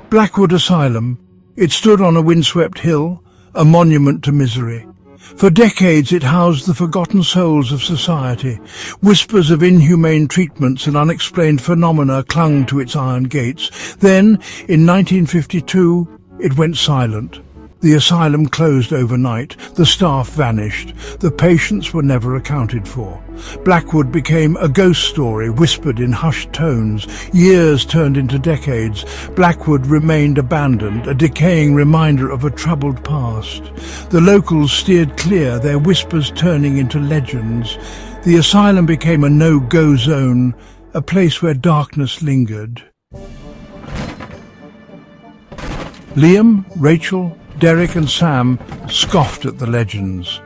Blackwood Asylum. It stood on a windswept hill, a monument to misery. For decades it housed the forgotten souls of society. Whispers of inhumane treatments and unexplained phenomena clung to its iron gates. Then, in 1952, it went silent. The asylum closed overnight, the staff vanished, the patients were never accounted for. Blackwood became a ghost story whispered in hushed tones. Years turned into decades. Blackwood remained abandoned, a decaying reminder of a troubled past. The locals steered clear, their whispers turning into legends. The asylum became a no-go zone, a place where darkness lingered. Liam, Rachel, Derek and Sam scoffed at the legends.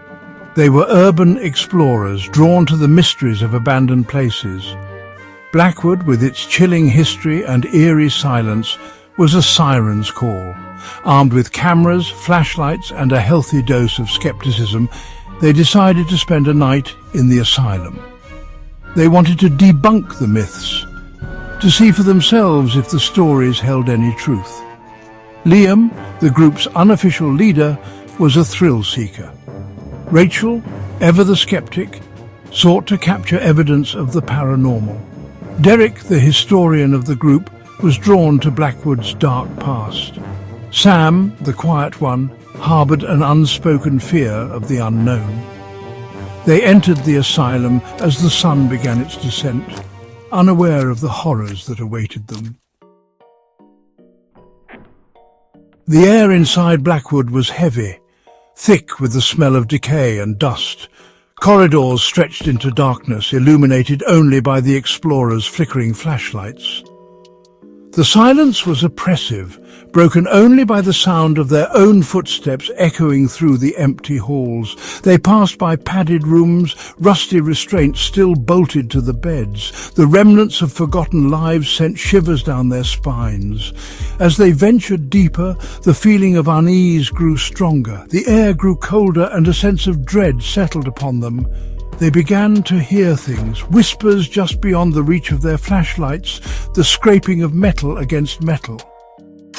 They were urban explorers drawn to the mysteries of abandoned places. Blackwood, with its chilling history and eerie silence, was a siren's call. Armed with cameras, flashlights and a healthy dose of skepticism, they decided to spend a night in the asylum. They wanted to debunk the myths, to see for themselves if the stories held any truth. Liam, the group's unofficial leader, was a thrill-seeker. Rachel, ever the skeptic, sought to capture evidence of the paranormal. Derek, the historian of the group, was drawn to Blackwood's dark past. Sam, the quiet one, harbored an unspoken fear of the unknown. They entered the asylum as the sun began its descent, unaware of the horrors that awaited them. The air inside Blackwood was heavy, thick with the smell of decay and dust. Corridors stretched into darkness, illuminated only by the explorers' flickering flashlights. The silence was oppressive, broken only by the sound of their own footsteps echoing through the empty halls. They passed by padded rooms, rusty restraints still bolted to the beds. The remnants of forgotten lives sent shivers down their spines. As they ventured deeper, the feeling of unease grew stronger. The air grew colder and a sense of dread settled upon them. They began to hear things, whispers just beyond the reach of their flashlights, the scraping of metal against metal.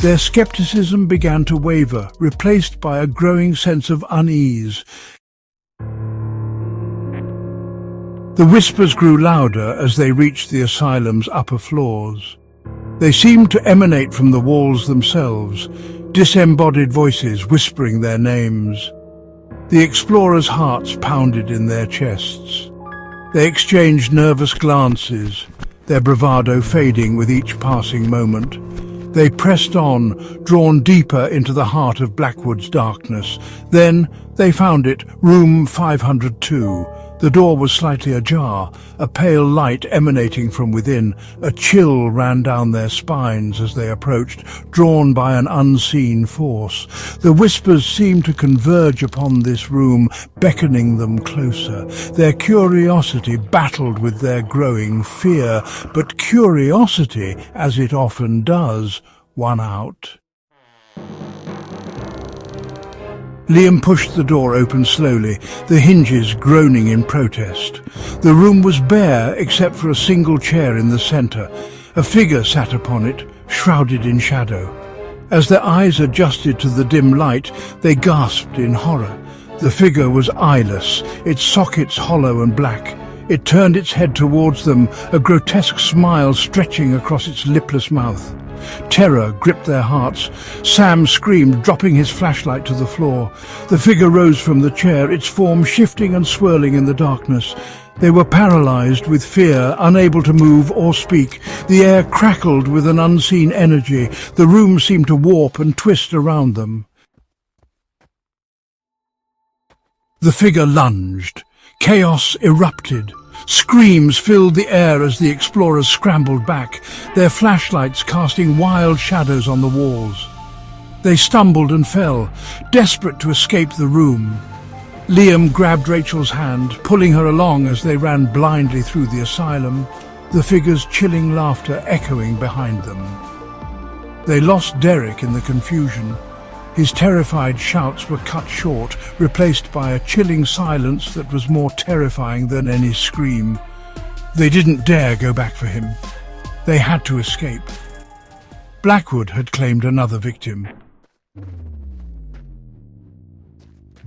Their skepticism began to waver, replaced by a growing sense of unease. The whispers grew louder as they reached the asylum's upper floors. They seemed to emanate from the walls themselves, disembodied voices whispering their names. The explorers' hearts pounded in their chests. They exchanged nervous glances, their bravado fading with each passing moment. They pressed on, drawn deeper into the heart of Blackwood's darkness. Then they found it, room 502. The door was slightly ajar, a pale light emanating from within. A chill ran down their spines as they approached, drawn by an unseen force. The whispers seemed to converge upon this room, beckoning them closer. Their curiosity battled with their growing fear, but curiosity, as it often does, won out. Liam pushed the door open slowly, the hinges groaning in protest. The room was bare except for a single chair in the centre. A figure sat upon it, shrouded in shadow. As their eyes adjusted to the dim light, they gasped in horror. The figure was eyeless, its sockets hollow and black. It turned its head towards them, a grotesque smile stretching across its lipless mouth. Terror gripped their hearts. Sam screamed, dropping his flashlight to the floor. The figure rose from the chair, its form shifting and swirling in the darkness. They were paralyzed with fear, unable to move or speak. The air crackled with an unseen energy. The room seemed to warp and twist around them. The figure lunged. Chaos erupted. Screams filled the air as the explorers scrambled back, their flashlights casting wild shadows on the walls. They stumbled and fell, desperate to escape the room. Liam grabbed Rachel's hand, pulling her along as they ran blindly through the asylum, the figure's chilling laughter echoing behind them. They lost Derek in the confusion. His terrified shouts were cut short, replaced by a chilling silence that was more terrifying than any scream. They didn't dare go back for him. They had to escape. Blackwood had claimed another victim.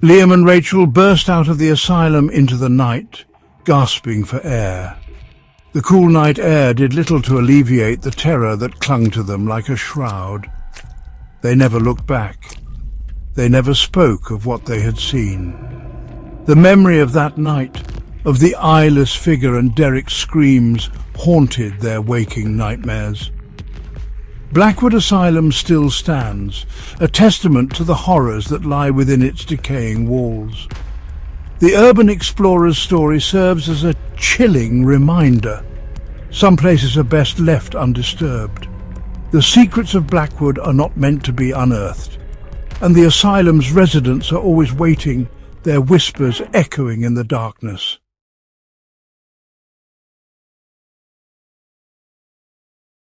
Liam and Rachel burst out of the asylum into the night, gasping for air. The cool night air did little to alleviate the terror that clung to them like a shroud. They never looked back. They never spoke of what they had seen. The memory of that night, of the eyeless figure and Derek's screams, haunted their waking nightmares. Blackwood Asylum still stands, a testament to the horrors that lie within its decaying walls. The urban explorer's story serves as a chilling reminder. Some places are best left undisturbed. The secrets of Blackwood are not meant to be unearthed, and the asylum's residents are always waiting, their whispers echoing in the darkness.